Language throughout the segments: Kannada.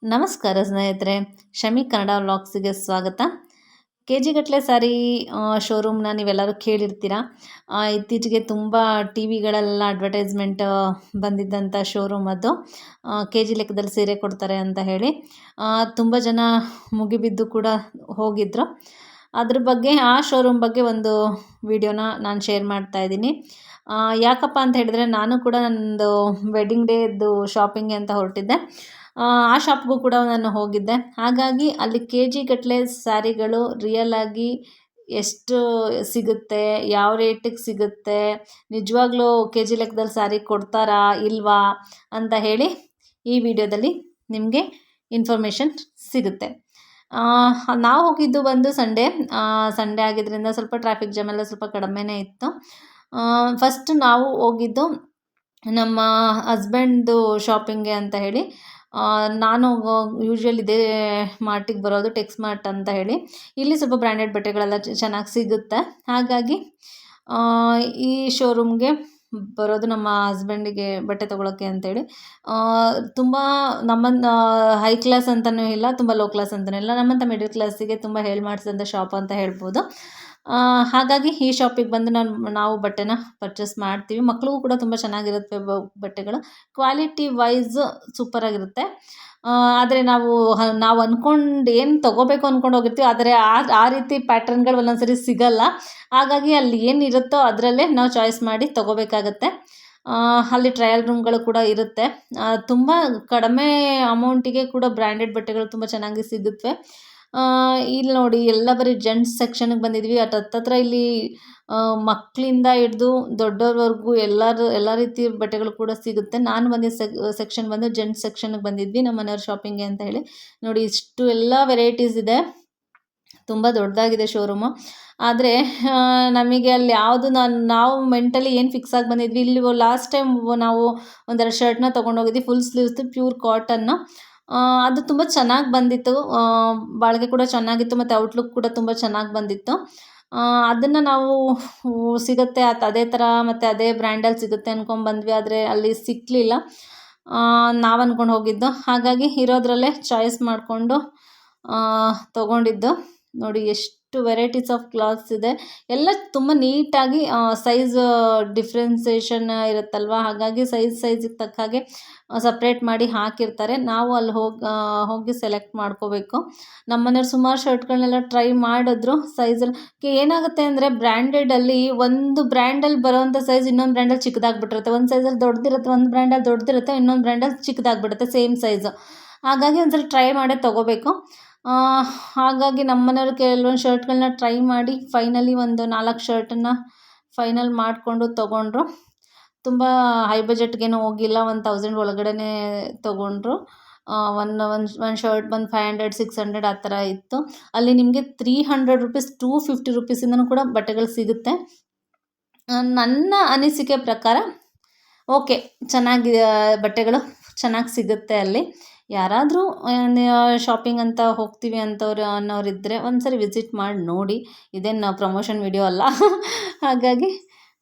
ನಮಸ್ಕಾರ ಸ್ನೇಹಿತರೆ, ಶಮಿ ಕನ್ನಡ ವ್ಲಾಗ್ಸಿಗೆ ಸ್ವಾಗತ. ಕೆ ಜಿ ಗಟ್ಟಲೆ ಸ್ಯಾರಿ ಶೋರೂಮ್ನ ನೀವೆಲ್ಲರೂ ಕೇಳಿರ್ತೀರ. ಇತ್ತೀಚೆಗೆ ತುಂಬ ಟಿ ವಿಗಳೆಲ್ಲ ಅಡ್ವರ್ಟೈಸ್ಮೆಂಟ್ ಬಂದಿದ್ದಂಥ ಶೋರೂಮ್ ಅದು. ಕೆ ಜಿ ಲೆಕ್ಕದಲ್ಲಿ ಸೀರೆ ಕೊಡ್ತಾರೆ ಅಂತ ಹೇಳಿ ತುಂಬ ಜನ ಮುಗಿಬಿದ್ದು ಕೂಡ ಹೋಗಿದ್ರು. ಅದ್ರ ಬಗ್ಗೆ ಆ ಶೋರೂಮ್ ಬಗ್ಗೆ ಒಂದು ವಿಡಿಯೋನ ನಾನು ಶೇರ್ ಮಾಡ್ತಾ ಇದ್ದೀನಿ. ಯಾಕಪ್ಪ ಅಂತ ಹೇಳಿದ್ರೆ, ನಾನು ಕೂಡ ನನ್ನದು ವೆಡ್ಡಿಂಗ್ ಡೇದು ಶಾಪಿಂಗ್ ಅಂತ ಹೊರಟಿದ್ದೆ. ಆ ಶಾಪ್ಗೂ ಕೂಡ ನಾನು ಹೋಗಿದ್ದೆ. ಹಾಗಾಗಿ ಅಲ್ಲಿ ಕೆ ಜಿ ಗಟ್ಟಲೆ ಸ್ಯಾರಿಗಳು ರಿಯಲ್ ಆಗಿ ಎಷ್ಟು ಸಿಗುತ್ತೆ, ಯಾವ ರೇಟಿಗೆ ಸಿಗುತ್ತೆ, ನಿಜವಾಗ್ಲೂ ಕೆ ಜಿ ಲೆಕ್ಕದಲ್ಲಿ ಸ್ಯಾರಿ ಕೊಡ್ತಾರಾ ಇಲ್ವಾ ಅಂತ ಹೇಳಿ ಈ ವಿಡಿಯೋದಲ್ಲಿ ನಿಮಗೆ ಇನ್ಫಾರ್ಮೇಷನ್ ಸಿಗುತ್ತೆ. ನಾವು ಹೋಗಿದ್ದು ಬಂದು ಸಂಡೇ ಆಗಿದ್ದರಿಂದ ಸ್ವಲ್ಪ ಟ್ರಾಫಿಕ್ ಜಾಮ್ ಎಲ್ಲ ಸ್ವಲ್ಪ ಕಡಿಮೆನೇ ಇತ್ತು. ಫಸ್ಟ್ ನಾವು ಹೋಗಿದ್ದು ನಮ್ಮ ಹಸ್ಬೆಂಡ್ದು ಶಾಪಿಂಗ್ಗೆ ಅಂತ ಹೇಳಿ. ನಾನು ಯೂಶ್ವಲ್ ಇದೇ ಮಾರ್ಟಿಗೆ ಬರೋದು, ಟೆಕ್ಸ್ ಮಾರ್ಟ್ ಅಂತ ಹೇಳಿ. ಇಲ್ಲಿ ಸ್ವಲ್ಪ ಬ್ರ್ಯಾಂಡೆಡ್ ಬಟ್ಟೆಗಳೆಲ್ಲ ಚೆನ್ನಾಗಿ ಸಿಗುತ್ತೆ. ಹಾಗಾಗಿ ಈ ಶೋರೂಮ್ಗೆ ಬರೋದು ನಮ್ಮ ಹಸ್ಬೆಂಡಿಗೆ ಬಟ್ಟೆ ತೊಗೊಳಕ್ಕೆ ಅಂತೇಳಿ. ತುಂಬ ನಮ್ಮನ್ನು ಹೈ ಕ್ಲಾಸ್ ಅಂತಲೂ ಇಲ್ಲ, ತುಂಬ ಲೋ ಕ್ಲಾಸ್ ಅಂತಲೂ ಇಲ್ಲ, ನಮ್ಮಂಥ ಮಿಡಲ್ ಕ್ಲಾಸಿಗೆ ತುಂಬ ಹೇಳಿ ಮಾಡಿಸಿದಂಥ ಶಾಪ್ ಅಂತ ಹೇಳ್ಬೋದು. ಹಾಗಾಗಿ ಈ ಶಾಪಿಗೆ ಬಂದು ನಾವು ಬಟ್ಟೆನ ಪರ್ಚೇಸ್ ಮಾಡ್ತೀವಿ. ಮಕ್ಳಿಗೂ ಕೂಡ ತುಂಬ ಚೆನ್ನಾಗಿರುತ್ತೆ ಬಟ್ಟೆಗಳು. ಕ್ವಾಲಿಟಿ ವೈಸ್ ಸೂಪರಾಗಿರುತ್ತೆ. ಆದರೆ ನಾವು ಅಂದ್ಕೊಂಡು ಏನು ತೊಗೋಬೇಕು ಅಂದ್ಕೊಂಡು ಹೋಗಿರ್ತೀವಿ, ಆದರೆ ಆ ರೀತಿ ಪ್ಯಾಟ್ರನ್ಗಳು ಒಂದೊಂದು ಸರಿ ಸಿಗಲ್ಲ. ಹಾಗಾಗಿ ಅಲ್ಲಿ ಏನಿರುತ್ತೋ ಅದರಲ್ಲೇ ನಾವು ಚಾಯ್ಸ್ ಮಾಡಿ ತೊಗೋಬೇಕಾಗತ್ತೆ. ಅಲ್ಲಿ ಟ್ರಯಲ್ ರೂಮ್ಗಳು ಕೂಡ ಇರುತ್ತೆ. ತುಂಬ ಕಡಿಮೆ ಅಮೌಂಟಿಗೆ ಕೂಡ ಬ್ರ್ಯಾಂಡೆಡ್ ಬಟ್ಟೆಗಳು ತುಂಬ ಚೆನ್ನಾಗಿ ಸಿಗುತ್ತವೆ. ಇಲ್ಲಿ ನೋಡಿ, ಎಲ್ಲ ಬರೀ ಜೆಂಟ್ಸ್ ಸೆಕ್ಷನ್ಗೆ ಬಂದಿದ್ವಿ. ಹತ್ತತ್ರ ಇಲ್ಲಿ ಮಕ್ಕಳಿಂದ ಹಿಡ್ದು ದೊಡ್ಡವ್ರವರೆಗೂ ಎಲ್ಲ ರೀತಿ ಬಟ್ಟೆಗಳು ಕೂಡ ಸಿಗುತ್ತೆ. ನಾನು ಬಂದಿದ್ದ ಸೆಕ್ಷನ್ ಬಂದು ಜೆಂಟ್ಸ್ ಸೆಕ್ಷನ್ಗೆ ಬಂದಿದ್ವಿ, ನಮ್ಮ ಮನೆಯವ್ರ ಶಾಪಿಂಗ್ಗೆ ಅಂತ ಹೇಳಿ. ನೋಡಿ, ಇಷ್ಟು ಎಲ್ಲ ವೆರೈಟೀಸ್ ಇದೆ. ತುಂಬ ದೊಡ್ಡದಾಗಿದೆ ಶೋರೂಮು. ಆದರೆ ನಮಗೆ ಅಲ್ಲಿ ಯಾವುದು ನಾವು ಮೆಂಟಲಿ ಏನು ಫಿಕ್ಸ್ ಆಗಿ ಬಂದಿದ್ವಿ. ಇಲ್ಲಿ ಲಾಸ್ಟ್ ಟೈಮ್ ನಾವು ಒಂದೆರಡು ಶರ್ಟ್ನ ತೊಗೊಂಡೋಗಿದ್ವಿ, ಫುಲ್ ಸ್ಲೀವ್ಸ್ದು ಪ್ಯೂರ್ ಕಾಟನ್ನು. ಅದು ತುಂಬ ಚೆನ್ನಾಗಿ ಬಂದಿತ್ತು, ಬಾಳಿಕೆ ಕೂಡ ಚೆನ್ನಾಗಿತ್ತು, ಮತ್ತು ಔಟ್ಲುಕ್ ಕೂಡ ತುಂಬ ಚೆನ್ನಾಗಿ ಬಂದಿತ್ತು. ಅದನ್ನು ನಾವು ಸಿಗುತ್ತೆ ಅದೇ ಥರ ಮತ್ತು ಅದೇ ಬ್ರ್ಯಾಂಡಲ್ಲಿ ಸಿಗುತ್ತೆ ಅಂದ್ಕೊಂಡ್ಬಂದ್ವಿ. ಆದರೆ ಅಲ್ಲಿ ಸಿಕ್ಕಲಿಲ್ಲ ನಾವು ಅಂದ್ಕೊಂಡು ಹೋಗಿದ್ದು. ಹಾಗಾಗಿ ಇರೋದ್ರಲ್ಲೇ ಚಾಯ್ಸ್ ಮಾಡಿಕೊಂಡು ತೊಗೊಂಡಿದ್ದು. ನೋಡಿ, ಎಷ್ಟು ವೆರೈಟೀಸ್ ಆಫ್ ಕ್ಲಾತ್ಸ್ ಇದೆ. ಎಲ್ಲ ತುಂಬ ನೀಟಾಗಿ ಸೈಜ್ ಡಿಫ್ರೆನ್ಸೇಷನ್ ಇರುತ್ತಲ್ವ, ಹಾಗಾಗಿ ಸೈಜಿಗೆ ತಕ್ಕ ಹಾಗೆ ಸಪ್ರೇಟ್ ಮಾಡಿ ಹಾಕಿರ್ತಾರೆ. ನಾವು ಅಲ್ಲಿ ಹೋಗಿ ಸೆಲೆಕ್ಟ್ ಮಾಡ್ಕೋಬೇಕು. ನಮ್ಮ ಮನೆಯವ್ರು ಸುಮಾರು ಶರ್ಟ್ಗಳನ್ನೆಲ್ಲ ಟ್ರೈ ಮಾಡಿದ್ರು. ಸೈಜಲ್ಲಿ ಏನಾಗುತ್ತೆ ಅಂದರೆ, ಬ್ರ್ಯಾಂಡೆಡಲ್ಲಿ ಒಂದು ಬ್ರ್ಯಾಂಡಲ್ಲಿ ಬರೋವಂಥ ಸೈಜ್ ಇನ್ನೊಂದು ಬ್ರ್ಯಾಂಡಲ್ಲಿ ಚಿಕ್ಕದಾಗ್ಬಿಟ್ಟಿರುತ್ತೆ. ಒಂದು ಸೈಜಲ್ಲಿ ದೊಡ್ಡದಿರುತ್ತೆ, ಒಂದು ಬ್ರ್ಯಾಂಡಲ್ಲಿ ದೊಡ್ಡದಿರುತ್ತೆ, ಇನ್ನೊಂದು ಬ್ರ್ಯಾಂಡಲ್ಲಿ ಚಿಕ್ಕದಾಗ್ಬಿಡುತ್ತೆ ಸೇಮ್ ಸೈಜು. ಹಾಗಾಗಿ ಒಂದ್ಸಲ ಟ್ರೈ ಮಾಡೇ ತೊಗೋಬೇಕು. ಹಾಗಾಗಿ ನಮ್ಮ ಮನೆಯವ್ರು ಕೆಲವೊಂದು ಶರ್ಟ್ಗಳನ್ನ ಟ್ರೈ ಮಾಡಿ ಫೈನಲಿ ಒಂದು 4 ಶರ್ಟನ್ನು ಫೈನಲ್ ಮಾಡಿಕೊಂಡು ತೊಗೊಂಡ್ರು. ತುಂಬ ಹೈ ಬಜೆಟ್ಗೇನೂ ಹೋಗಿಲ್ಲ, 1000 ಒಳಗಡೆ ತೊಗೊಂಡ್ರು. ಒಂದು ಶರ್ಟ್ ಬಂದು 500 600 ಆ ಥರ ಇತ್ತು. ಅಲ್ಲಿ ನಿಮಗೆ 300 ರುಪೀಸ್ 250 ರುಪೀಸಿಂದನೂ ಕೂಡ ಬಟ್ಟೆಗಳು ಸಿಗುತ್ತೆ. ನನ್ನ ಅನಿಸಿಕೆ ಪ್ರಕಾರ ಓಕೆ, ಚೆನ್ನಾಗಿದೆ, ಬಟ್ಟೆಗಳು ಚೆನ್ನಾಗಿ ಸಿಗುತ್ತೆ ಅಲ್ಲಿ. ಯಾರಾದರೂ ಶಾಪಿಂಗ್ ಅಂತ ಹೋಗ್ತೀವಿ ಅನ್ನೋರಿದ್ದರೆ ಒಂದು ಸರಿ ವಿಸಿಟ್ ಮಾಡಿ ನೋಡಿ. ಇದೇನು ಪ್ರಮೋಷನ್ ವಿಡಿಯೋ ಅಲ್ಲ. ಹಾಗಾಗಿ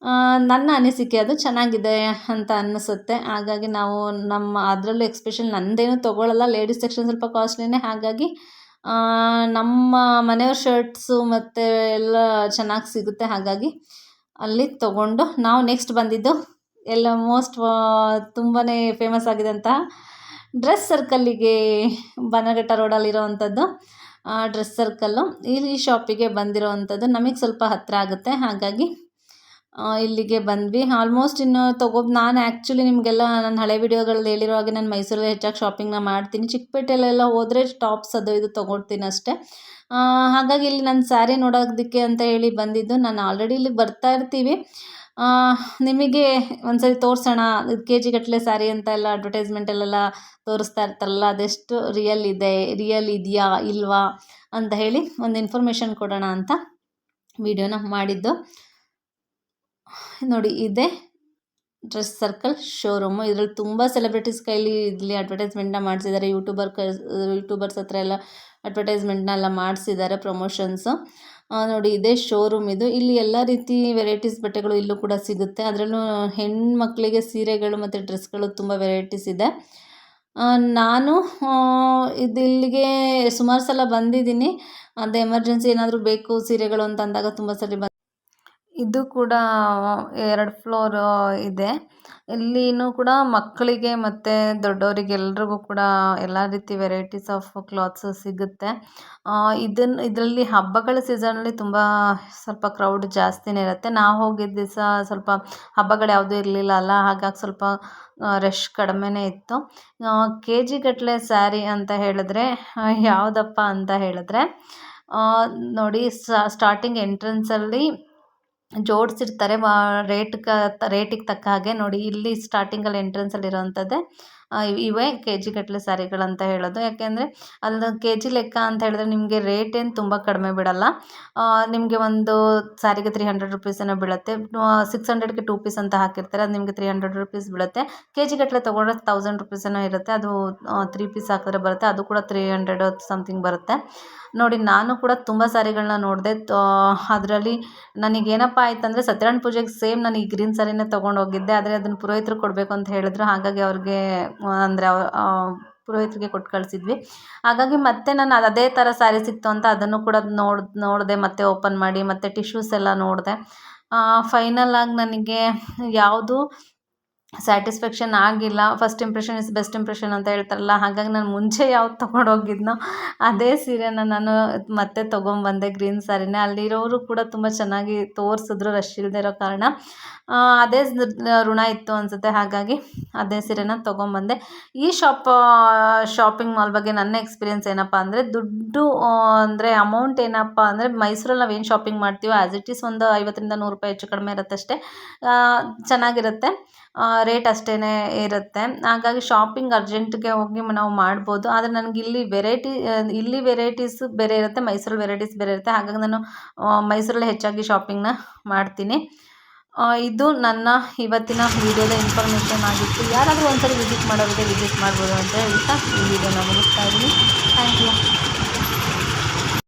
ನನ್ನ ಅನಿಸಿಕೆ ಅದು ಚೆನ್ನಾಗಿದೆ ಅಂತ ಅನ್ನಿಸುತ್ತೆ. ಹಾಗಾಗಿ ನಾವು ಅದರಲ್ಲೂ ಎಕ್ಸ್ಪೆಷಲ್ ನಂದೇನು ತೊಗೊಳ್ಳಲ್ಲ, ಲೇಡೀಸ್ ಸೆಕ್ಷನ್ ಸ್ವಲ್ಪ ಕಾಸ್ಟ್ಲಿನೇ. ಹಾಗಾಗಿ ನಮ್ಮ ಮನೆಯವ್ರ ಶರ್ಟ್ಸು ಮತ್ತು ಎಲ್ಲ ಚೆನ್ನಾಗಿ ಸಿಗುತ್ತೆ. ಹಾಗಾಗಿ ಅಲ್ಲಿ ತೊಗೊಂಡು ನಾವು ನೆಕ್ಸ್ಟ್ ಬಂದಿದ್ದು ಎಲ್ಲ ತುಂಬಾ ಫೇಮಸ್ ಆಗಿದಂತಹ ಡ್ರೆಸ್ ಸರ್ಕಲ್ಲಿಗೆ, ಬನ್ನಘಟ್ಟ ರೋಡಲ್ಲಿರೋ ಅಂಥದ್ದು ಡ್ರೆಸ್ ಸರ್ಕಲ್ಲು. ಈ ಶಾಪಿಗೆ ಬಂದಿರೋ ನಮಗೆ ಸ್ವಲ್ಪ ಹತ್ತಿರ ಆಗುತ್ತೆ. ಹಾಗಾಗಿ ಇಲ್ಲಿಗೆ ಬಂದ್ವಿ. ಆಲ್ಮೋಸ್ಟ್ ಇನ್ನು ನಾನು ಆ್ಯಕ್ಚುಲಿ ನಿಮಗೆಲ್ಲ ನನ್ನ ಹಳೆ ವಿಡಿಯೋಗಳಲ್ಲಿ ಹೇಳಿರೋ ಹಾಗೆ ನಾನು ಮೈಸೂರಲ್ಲಿ ಹೆಚ್ಚಾಗಿ ಶಾಪಿಂಗ್ನ ಮಾಡ್ತೀನಿ. ಚಿಕ್ಕಪೇಟೆಯಲ್ಲೆಲ್ಲ ಹೋದರೆ ಟಾಪ್ಸ್ ಅದು ಇದು ತೊಗೊಳ್ತೀನಿ ಅಷ್ಟೇ. ಹಾಗಾಗಿ ಇಲ್ಲಿ ನಾನು ಸ್ಯಾರಿ ನೋಡೋದಕ್ಕೆ ಅಂತ ಹೇಳಿ ಬಂದಿದ್ದು. ನಾನು ಆಲ್ರೆಡಿ ಇಲ್ಲಿಗೆ ಬರ್ತಾ ಇರ್ತೀವಿ. ನಿಮಗೆ ಒಂದ್ಸರಿ ತೋರಿಸೋಣ, ಕೆ ಜಿ ಗಟ್ಟಲೆ ಸ್ಯಾರಿ ಅಂತ ಎಲ್ಲ ಅಡ್ವರ್ಟೈಸ್ಮೆಂಟಲ್ಲೆಲ್ಲ ತೋರಿಸ್ತಾ ಇರ್ತಾರಲ್ಲ, ಅದೆಷ್ಟು ರಿಯಲ್ ಇದೆಯಾ ಇಲ್ವಾ ಅಂತ ಹೇಳಿ ಒಂದು ಇನ್ಫಾರ್ಮೇಷನ್ ಕೊಡೋಣ ಅಂತ ವಿಡಿಯೋನ ಮಾಡಿದ್ದು. ನೋಡಿ, ಇದೆ ಡ್ರೆಸ್ ಸರ್ಕಲ್ ಶೋರೂಮು. ಇದರಲ್ಲಿ ತುಂಬ ಸೆಲೆಬ್ರಿಟೀಸ್ ಕೈಲಿ ಇಲ್ಲಿ ಅಡ್ವರ್ಟೈಸ್ಮೆಂಟ್ನ ಮಾಡಿಸಿದ್ದಾರೆ. ಯೂಟ್ಯೂಬರ್ಸ್ ಹತ್ರ ಎಲ್ಲ ಅಡ್ವರ್ಟೈಸ್ಮೆಂಟ್ನ ಎಲ್ಲ ಮಾಡಿಸಿದ್ದಾರೆ, ಪ್ರಮೋಷನ್ಸು. ನೋಡಿ, ಇದೇ ಶೋರೂಮ್ ಇದು. ಇಲ್ಲಿ ಎಲ್ಲ ರೀತಿ ವೆರೈಟೀಸ್ ಬಟ್ಟೆಗಳು ಇಲ್ಲೂ ಕೂಡ ಸಿಗುತ್ತೆ. ಅದರಲ್ಲೂ ಹೆಣ್ಮಕ್ಳಿಗೆ ಸೀರೆಗಳು ಮತ್ತು ಡ್ರೆಸ್ಗಳು ತುಂಬ ವೆರೈಟೀಸ್ ಇದೆ. ನಾನು ಇದು ಇಲ್ಲಿಗೆ ಸುಮಾರು ಸಲ ಬಂದಿದ್ದೀನಿ. ಅದು ಎಮರ್ಜೆನ್ಸಿ ಏನಾದರೂ ಬೇಕು ಸೀರೆಗಳು ಅಂತ ಅಂದಾಗ ತುಂಬ ಸಲ ಇದು ಕೂಡ 2 ಫ್ಲೋರ್ ಇದೆ. ಇಲ್ಲಿನೂ ಕೂಡ ಮಕ್ಕಳಿಗೆ ಮತ್ತು ದೊಡ್ಡವರಿಗೆ ಎಲ್ರಿಗೂ ಕೂಡ ಎಲ್ಲ ರೀತಿ ವೆರೈಟೀಸ್ ಆಫ್ ಕ್ಲಾತ್ಸ್ ಸಿಗುತ್ತೆ. ಇದರಲ್ಲಿ ಹಬ್ಬಗಳ ಸೀಸನಲ್ಲಿ ತುಂಬ ಸ್ವಲ್ಪ ಕ್ರೌಡ್ ಜಾಸ್ತಿನೇ ಇರುತ್ತೆ. ನಾವು ಹೋಗಿದ್ದ ದಿವಸ ಸ್ವಲ್ಪ ಹಬ್ಬಗಳು ಯಾವುದೂ ಇರಲಿಲ್ಲ ಅಲ್ಲ, ಹಾಗಾಗಿ ಸ್ವಲ್ಪ ರಶ್ ಕಡಿಮೆನೇ ಇತ್ತು. ಕೆ ಜಿ ಗಟ್ಟಲೆ ಸ್ಯಾರಿ ಅಂತ ಹೇಳಿದ್ರೆ ಯಾವುದಪ್ಪ ಅಂತ ಹೇಳಿದ್ರೆ ನೋಡಿ, ಸ್ಟಾರ್ಟಿಂಗ್ ಎಂಟ್ರೆನ್ಸಲ್ಲಿ ಜೋಡಿಸಿರ್ತಾರೆ ರೇಟಿಗೆ ತಕ್ಕ ಹಾಗೆ. ನೋಡಿ, ಇಲ್ಲಿ ಸ್ಟಾರ್ಟಿಂಗಲ್ಲಿ ಎಂಟ್ರೆನ್ಸಲ್ಲಿ ಇರೋವಂಥದ್ದೇ ಇವೇ ಕೆ ಜಿ ಗಟ್ಟಲೆ ಸ್ಯಾರಿಗಳಂತ ಹೇಳೋದು. ಯಾಕೆಂದರೆ ಅಲ್ಲಿ ಕೆ ಜಿ ಲೆಕ್ಕ ಅಂತ ಹೇಳಿದ್ರೆ ನಿಮಗೆ ರೇಟ್ ಏನು ತುಂಬ ಕಡಿಮೆ ಬಿಡಲ್ಲ. ನಿಮಗೆ ಒಂದು ಸ್ಯಾರಿಗೆ 300 ರುಪೀಸ್ ಏನೋ ಬೀಳುತ್ತೆ. 600ಗೆ 2 ಪೀಸ್ ಅಂತ ಹಾಕಿರ್ತಾರೆ, ಅದು ನಿಮಗೆ 300 ರುಪೀಸ್ ಬೀಳುತ್ತೆ. ಕೆ ಜಿ ಗಟ್ಟಲೆ ತೊಗೊಂಡ್ರೆ 1000 ರುಪೀಸ್ ಏನೋ ಇರುತ್ತೆ. ಅದು 3 ಪೀಸ್ ಹಾಕಿದ್ರೆ ಬರುತ್ತೆ, ಅದು ಕೂಡ 300 ಸಮಥಿಂಗ್ ಬರುತ್ತೆ. ನೋಡಿ, ನಾನು ಕೂಡ ತುಂಬ ಸ್ಯಾರಿಗಳನ್ನ ನೋಡಿದೆ. ಅದರಲ್ಲಿ ನನಗೇನಪ್ಪ ಆಯ್ತಂದರೆ ಸತ್ಯನಾರಾಯಣ ಪೂಜೆಗೆ ಸೇಮ್ ನಾನು ಈ ಗ್ರೀನ್ ಸ್ಯಾರಿನೇ ತೊಗೊಂಡೋಗಿದ್ದೆ. ಆದರೆ ಅದನ್ನು ಪುರೋಹಿತರಿಗೆ ಕೊಡಬೇಕು ಅಂತ ಹೇಳಿದ್ರು. ಹಾಗಾಗಿ ಅವ್ರಿಗೆ ಅಂದರೆ ಪುರೋಹಿತರಿಗೆ ಕೊಟ್ಟು ಕಳಿಸಿದ್ವಿ. ಹಾಗಾಗಿ ಮತ್ತೆ ನಾನು ಅದೇ ಥರ ಸ್ಯಾರಿ ಸಿಕ್ತು ಅಂತ ಅದನ್ನು ಕೂಡ ನೋಡಿದೆ, ಮತ್ತೆ ಓಪನ್ ಮಾಡಿ ಮತ್ತೆ ಟಿಶ್ಯೂಸ್ ಎಲ್ಲ ನೋಡಿದೆ. ಫೈನಲ್ ಆಗಿ ನನಗೆ ಯಾವುದು ಸ್ಯಾಟಿಸ್ಫ್ಯಾಕ್ಷನ್ ಆಗಿಲ್ಲ. First impression is best impression ಅಂತ ಹೇಳ್ತಾರಲ್ಲ, ಹಾಗಾಗಿ ನಾನು ಮುಂಚೆ ಯಾವ್ದು ತೊಗೊಂಡೋಗಿದ್ನೋ ಅದೇ ಸೀರೆನ ನಾನು ಮತ್ತೆ ತೊಗೊಂಬಂದೆ, ಗ್ರೀನ್ ಸ್ಯಾರಿನೇ. ಅಲ್ಲಿರೋರು ಕೂಡ ತುಂಬ ಚೆನ್ನಾಗಿ ತೋರಿಸಿದ್ರು, ರಶ್ ಇಲ್ಲದೆ ಇರೋ ಕಾರಣ. ಅದೇ ಋಣ ಇತ್ತು ಅನಿಸುತ್ತೆ, ಹಾಗಾಗಿ ಅದೇ ಸೀರೆನ ತೊಗೊಂಬಂದೆ. ಈ ಶಾಪಿಂಗ್ ಮಾಲ್ ಬಗ್ಗೆ ನನ್ನ ಎಕ್ಸ್ಪೀರಿಯೆನ್ಸ್ ಏನಪ್ಪ ಅಂದರೆ, ದುಡ್ಡು ಅಂದರೆ ಅಮೌಂಟ್ ಏನಪ್ಪ ಅಂದರೆ, ಮೈಸೂರಲ್ಲಿ ನಾವೇನು ಶಾಪಿಂಗ್ ಮಾಡ್ತೀವೋ ಆ್ಯಸ್ ಇಟ್ ಈಸ್ ಒಂದು 50ರಿಂದ 100 ರೂಪಾಯಿ ಹೆಚ್ಚು ಕಡಿಮೆ ಇರುತ್ತೆ ಅಷ್ಟೇ. ಚೆನ್ನಾಗಿರುತ್ತೆ, ರೇಟ್ ಅಷ್ಟೇ ಇರುತ್ತೆ. ಹಾಗಾಗಿ ಶಾಪಿಂಗ್ ಅರ್ಜೆಂಟ್ಗೆ ಹೋಗಿ ನಾವು ಮಾಡ್ಬೋದು. ಆದರೆ ನನಗೆ ಇಲ್ಲಿ ವೆರೈಟೀಸ್ ಬೇರೆ ಇರುತ್ತೆ, ಮೈಸೂರಲ್ಲಿ ವೆರೈಟೀಸ್ ಬೇರೆ ಇರುತ್ತೆ. ಹಾಗಾಗಿ ನಾನು ಮೈಸೂರಲ್ಲಿ ಹೆಚ್ಚಾಗಿ ಶಾಪಿಂಗ್ನ ಮಾಡ್ತೀನಿ. ಇದು ನನ್ನ ಇವತ್ತಿನ ವಿಡಿಯೋದ ಇನ್ಫಾರ್ಮೇಷನ್ ಆಗಿತ್ತು. ಯಾರಾದರೂ ಒಂದ್ಸರಿ ವಿಸಿಟ್ ಮಾಡೋರಿಗೆ ವಿಸಿಟ್ ಮಾಡ್ಬೋದು ಅಂತ ಹೇಳ್ತಾ ಈ ವಿಡಿಯೋನ ಮುಗಿಸ್ತಾ ಇದ್ದೀನಿ. Thank you.